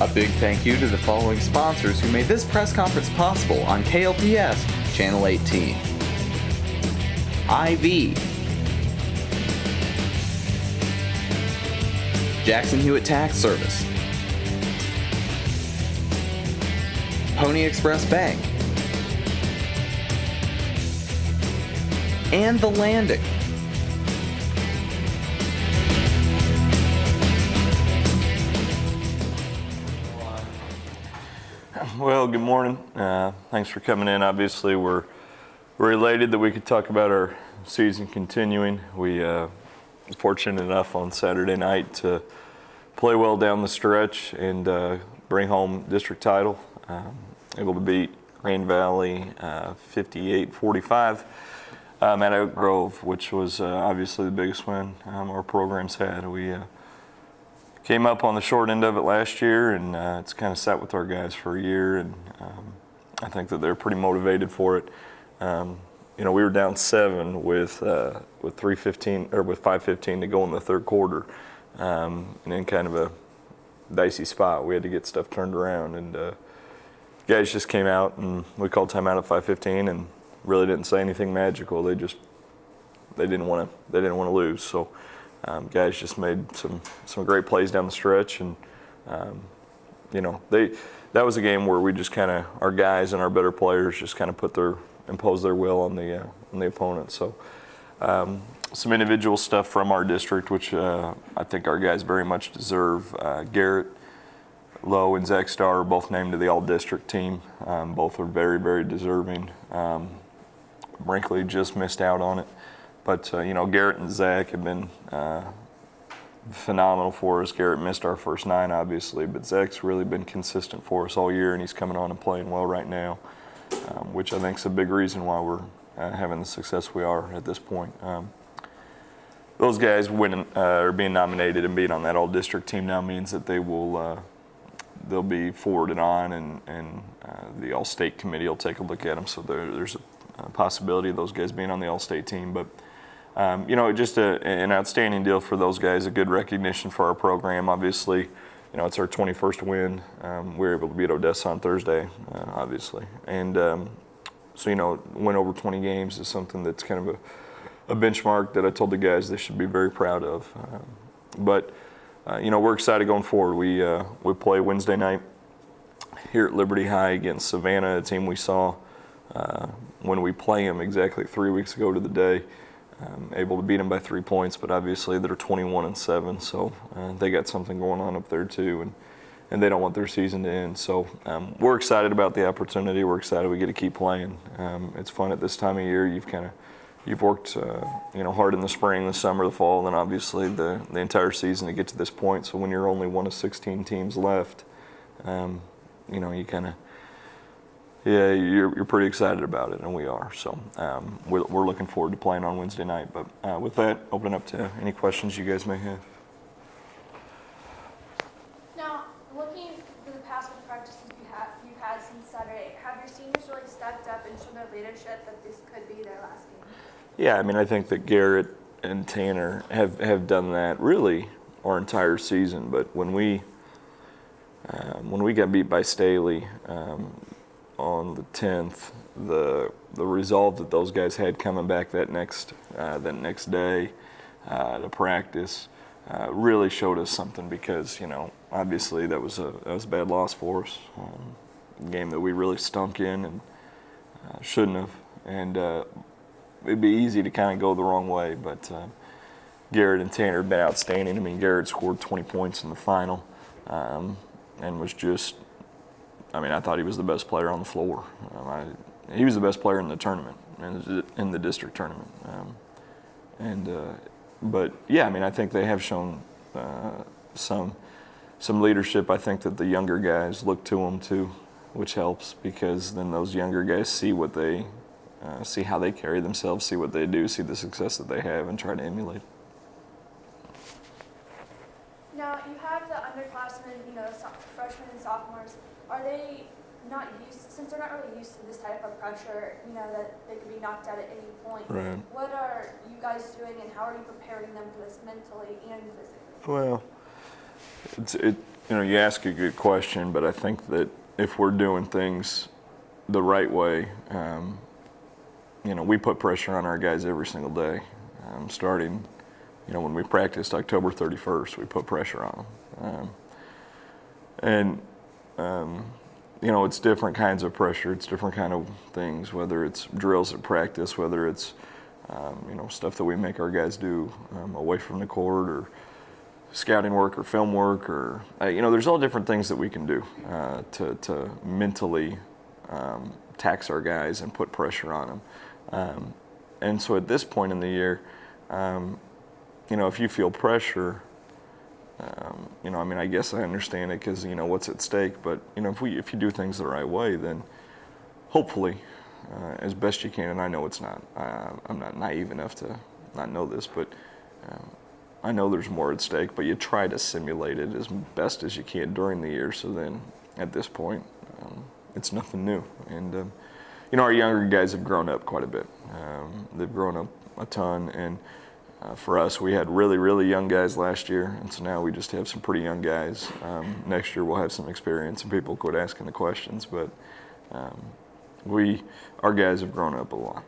A big thank you to the following sponsors who made this press conference possible on KLPS Channel 18. IV, Jackson Hewitt Tax Service, Pony Express Bank, and The Landing. Well, good morning. Thanks for coming in. Obviously, we're elated that we could talk about our season continuing. We were fortunate enough on Saturday night to play well down the stretch and bring home district title. Able to beat Grand Valley 58-45 at Oak Grove, which was obviously the biggest win our program's had. We came up on the short end of it last year, and it's kind of sat with our guys for a year, and I think that they're pretty motivated for it. We were down 7 with 3:15 or with 5:15 to go in the third quarter, and in kind of a dicey spot. We had to get stuff turned around, and guys just came out, and we called timeout at 5:15, and really didn't say anything magical. They didn't want to lose, so. Guys just made some great plays down the stretch, and that was a game where we just kind of, our guys and our better players just kind of impose their will on the opponent. So some individual stuff from our district, which I think our guys very much deserve. Garrett Lowe and Zach Starr are both named to the all-district team. Both are very, very deserving. Brinkley just missed out on it. But, Garrett and Zach have been phenomenal for us. Garrett missed our first 9, obviously, but Zach's really been consistent for us all year, and he's coming on and playing well right now, which I think is a big reason why we're having the success we are at this point. Those guys winning or being nominated and being on that all-district team now means that they'll be forwarded on, and the all-state committee will take a look at them. So there's a possibility of those guys being on the all-state team, but. Just an outstanding deal for those guys, a good recognition for our program. Obviously, it's our 21st win. We were able to beat Odessa on Thursday, obviously. And win over 20 games is something that's kind of a benchmark that I told the guys they should be very proud of. But we're excited going forward. We play Wednesday night here at Liberty High against Savannah, a team we saw when we play them exactly 3 weeks ago to the day. Able to beat them by 3 points, but obviously they're 21-7, so they got something going on up there too, and they don't want their season to end. So we're excited about the opportunity. We're excited we get to keep playing. It's fun at this time of year. You've worked hard in the spring, the summer, the fall, and then obviously the entire season to get to this point. So when you're only one of 16 teams left, you kind of. Yeah, you're pretty excited about it, and we are. So we're looking forward to playing on Wednesday night. But with that, open up to any questions you guys may have. Now, looking through the past with practices you've had since Saturday, have your seniors really stepped up and shown their leadership that this could be their last game? Yeah, I think that Garrett and Tanner have done that really our entire season. But when we got beat by Staley. On the 10th, the resolve that those guys had coming back that next day to practice really showed us something, because obviously that was a bad loss for us, a game that we really stunk in and shouldn't have, and it'd be easy to kind of go the wrong way. But Garrett and Tanner have been outstanding. Garrett scored 20 points in the final and was just. I thought he was the best player on the floor. He was the best player in the tournament, in the district tournament. But I think they have shown some leadership. I think that the younger guys look to them too, which helps, because then those younger guys see see how they carry themselves, see what they do, see the success that they have, and try to emulate. Now you have the underclassmen, freshmen and sophomores. Are they not used, since they're not really used to this type of pressure, that they could be knocked out at any point? Right. What are you guys doing, and how are you preparing them for this mentally and physically? Well, You ask a good question, but I think that if we're doing things the right way, we put pressure on our guys every single day. Starting, when we practiced October 31st, we put pressure on them. It's different kinds of pressure. It's different kind of things, whether it's drills at practice, whether it's, stuff that we make our guys do away from the court, or scouting work or film work, or, there's all different things that we can do to mentally tax our guys and put pressure on them. And so at this point in the year, if you feel pressure, I guess I understand it because, what's at stake. But, if you do things the right way, then hopefully, as best you can, and I know it's not, I'm not naive enough to not know this, but I know there's more at stake, but you try to simulate it as best as you can during the year. So then at this point, it's nothing new. And, our younger guys have grown up quite a bit. They've grown up a ton. And for us, we had really, really young guys last year. And so now we just have some pretty young guys. Next year we'll have some experience and people quit asking the questions. But our guys have grown up a lot.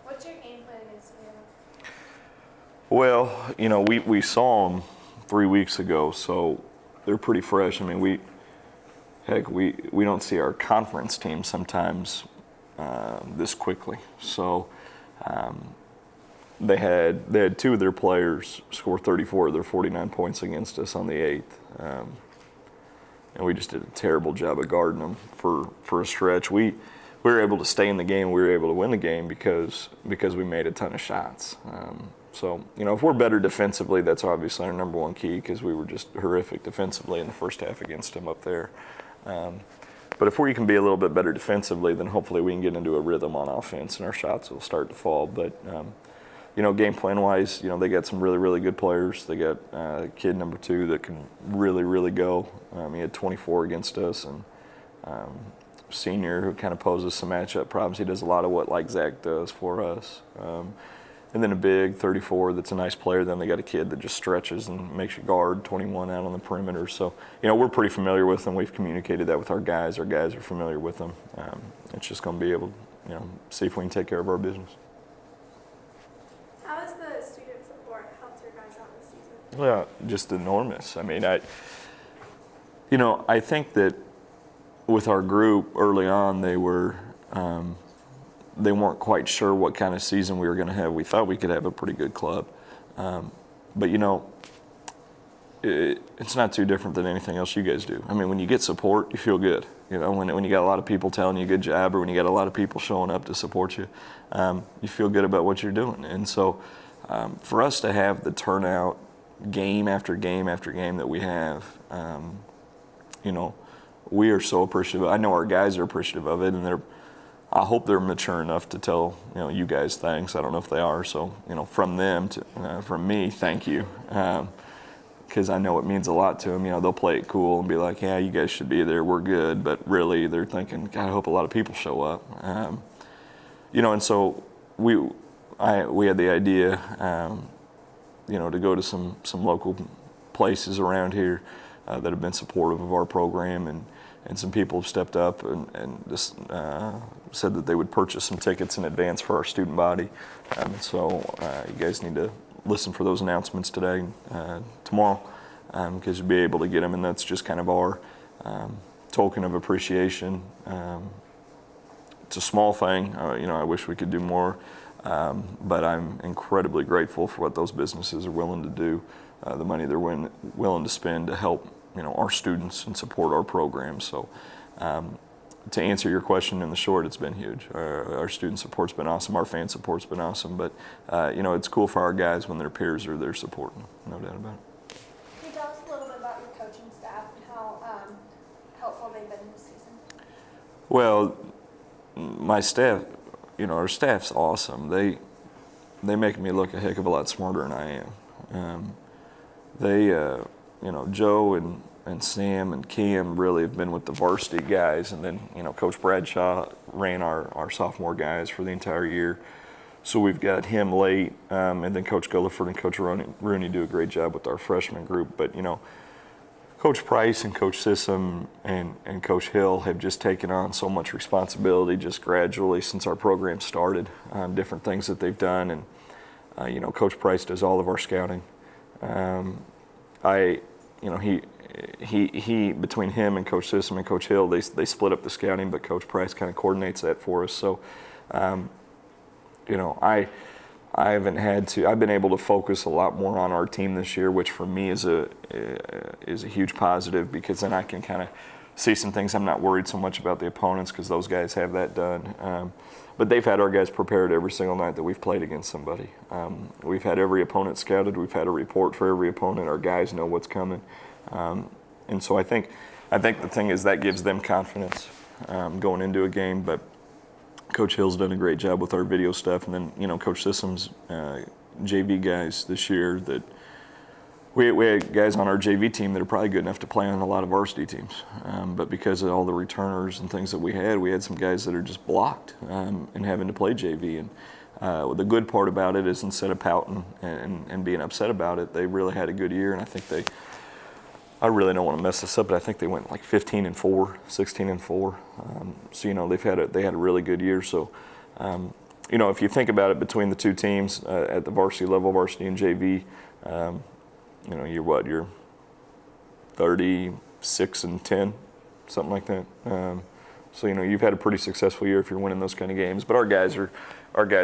What's your game plan against Savannah? Well, we saw them 3 weeks ago, so they're pretty fresh. We don't see our conference team sometimes this quickly. So they had two of their players score 34 of their 49 points against us on the 8th. And we just did a terrible job of guarding them for a stretch. We were able to stay in the game. We were able to win the game because we made a ton of shots. So, if we're better defensively, that's obviously our number one key, because we were just horrific defensively in the first half against them up there. But if we can be a little bit better defensively, then hopefully we can get into a rhythm on offense and our shots will start to fall. But, game plan-wise, they got some really, really good players. They got kid number 2 that can really, really go. He had 24 against us, and senior who kind of poses some matchup problems. He does a lot of what Zach does for us. And then a big 34 that's a nice player. Then they got a kid that just stretches and makes you guard 21 out on the perimeter. So, we're pretty familiar with them. We've communicated that with our guys. Our guys are familiar with them. It's just going to be able to, see if we can take care of our business. How has the student support helped your guys out this season? Yeah, just enormous. I think that with our group early on, they weren't quite sure what kind of season we were going to have. We thought we could have a pretty good club. But, it's not too different than anything else you guys do. When you get support, you feel good. When you got a lot of people telling you good job, or when you got a lot of people showing up to support you, you feel good about what you're doing. And so for us to have the turnout game after game after game that we have, we are so appreciative. I know our guys are appreciative of it, and I hope they're mature enough to tell you guys thanks. I don't know if they are. So from them to from me, thank you, because I know it means a lot to them. They'll play it cool and be like, yeah, you guys should be there. We're good, but really they're thinking, God, I hope a lot of people show up. And so we had the idea, to go to some local places around here that have been supportive of our program, and some people have stepped up and just said that they would purchase some tickets in advance for our student body. So you guys need to listen for those announcements today, tomorrow, because you'll be able to get them, and that's just kind of our token of appreciation. It's a small thing. I wish we could do more, but I'm incredibly grateful for what those businesses are willing to do, the money they're willing to spend to help our students and support our program. So to answer your question in the short, it's been huge. Our student support's been awesome. Our fan support's been awesome. But, it's cool for our guys when their peers are there supporting, no doubt about it. Can you tell us a little bit about your coaching staff and how helpful they've been this season? Well, my staff, our staff's awesome. They make me look a heck of a lot smarter than I am. Joe and Sam and Cam really have been with the varsity guys, and then Coach Bradshaw ran our sophomore guys for the entire year. So we've got him late, and then Coach Gulliford and Coach Rooney do a great job with our freshman group. But, Coach Price and Coach Sissom and Coach Hill have just taken on so much responsibility just gradually since our program started, different things that they've done. And, Coach Price does all of our scouting. He between him and Coach Sissom and Coach Hill, they split up the scouting, but Coach Price kind of coordinates that for us. So, I haven't had to. I've been able to focus a lot more on our team this year, which for me is a huge positive, because then I can kind of see some things. I'm not worried so much about the opponents because those guys have that done. But they've had our guys prepared every single night that we've played against somebody. We've had every opponent scouted. We've had a report for every opponent. Our guys know what's coming, and so I think the thing is that gives them confidence going into a game. But Coach Hill's done a great job with our video stuff, and then Coach Sissom's JV guys this year that we had guys on our JV team that are probably good enough to play on a lot of varsity teams, but because of all the returners and things that we had some guys that are just blocked and having to play JV. And the good part about it is, instead of pouting and being upset about it, they really had a good year, and I think I really don't want to mess this up, but I think they went like 15-4, 16-4. So they had a really good year. So if you think about it, between the two teams at the varsity level, varsity and JV, you're 36-10, something like that. So you've had a pretty successful year if you're winning those kind of games. But our guys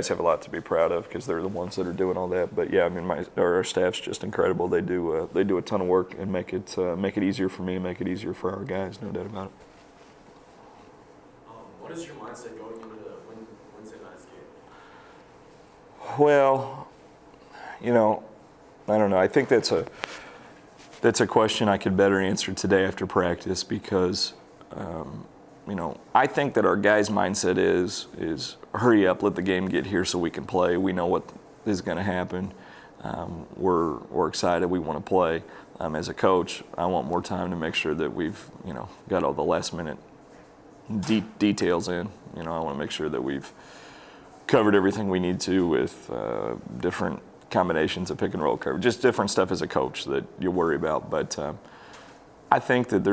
have a lot to be proud of because they're the ones that are doing all that. But yeah, I mean, our staff's just incredible. They do a ton of work and make it easier for me and make it easier for our guys. No doubt about it. What is your mindset going into the Wednesday night's game? Well, I don't know. I think that's a question I could better answer today after practice, because I think that our guys' mindset is hurry up, let the game get here so we can play. We know what is going to happen. We're excited. We want to play. As a coach, I want more time to make sure that we've got all the last minute details in. I want to make sure that we've covered everything we need to with different combinations of pick and roll coverage, just different stuff as a coach that you worry about. But I think that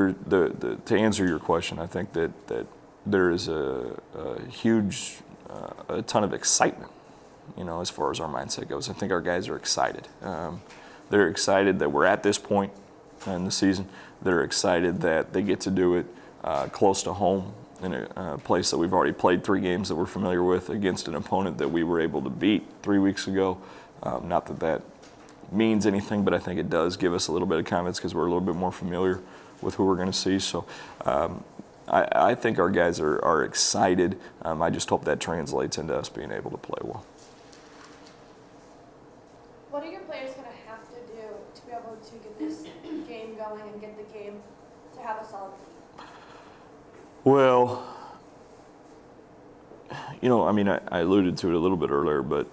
to answer your question, I think that there is a huge, a ton of excitement, as far as our mindset goes. I think our guys are excited. They're excited that we're at this point in the season. They're excited that they get to do it close to home, in a place that we've already played 3 games that we're familiar with, against an opponent that we were able to beat 3 weeks ago. Not that means anything, but I think it does give us a little bit of confidence because we're a little bit more familiar with who we're going to see. So I think our guys are excited. I just hope that translates into us being able to play well. What are your players going to have to do to be able to get this game going and get the game to have a solid lead? Well, I alluded to it a little bit earlier, but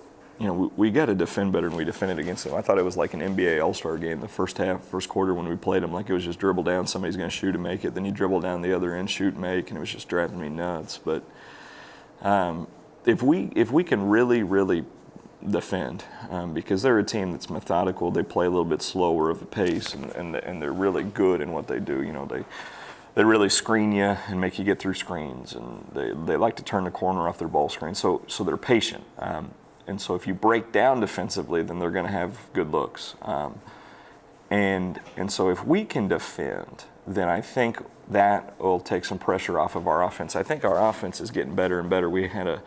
we got to defend better than we defended against them. I thought it was like an NBA All-Star game the first quarter when we played them. Like, it was just dribble down, somebody's going to shoot and make it, then you dribble down the other end, shoot and make, and it was just driving me nuts. But if we can really defend, because they're a team that's methodical, they play a little bit slower of a pace, and they're really good in what they do. They really screen you and make you get through screens, and they like to turn the corner off their ball screen. So they're patient. And so if you break down defensively, then they're going to have good looks. And so if we can defend, then I think that will take some pressure off of our offense. I think our offense is getting better and better. We had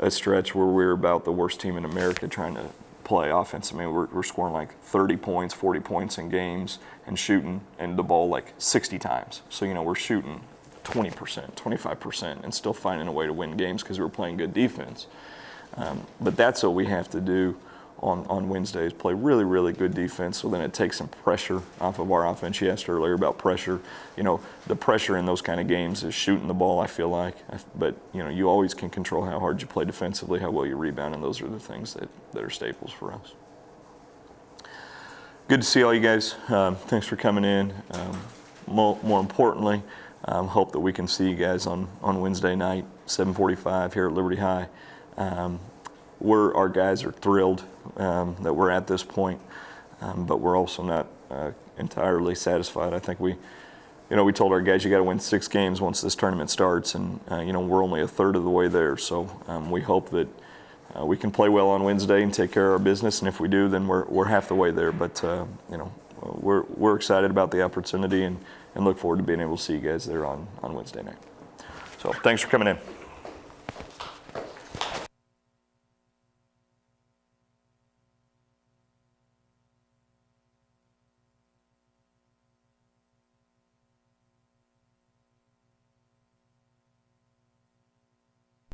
a stretch where we were about the worst team in America trying to play offense. I mean, we're scoring like 30 points, 40 points in games and shooting and the ball like 60 times. So, we're shooting 20%, 25% and still finding a way to win games because we're playing good defense. But that's what we have to do on Wednesdays, play really good defense, so then it takes some pressure off of our offense. You asked earlier about pressure. The pressure in those kind of games is shooting the ball, I feel like. But, you always can control how hard you play defensively, how well you rebound, and those are the things that are staples for us. Good to see all you guys. Thanks for coming in. More importantly, hope that we can see you guys on Wednesday night, 7:45 here at Liberty High. our guys are thrilled that we're at this point, but we're also not entirely satisfied. I think we told our guys, you got to win 6 games once this tournament starts, and we're only a third of the way there. So we hope that we can play well on Wednesday and take care of our business, and if we do, then we're half the way there. But we're excited about the opportunity and look forward to being able to see you guys there on Wednesday night. So thanks for coming in.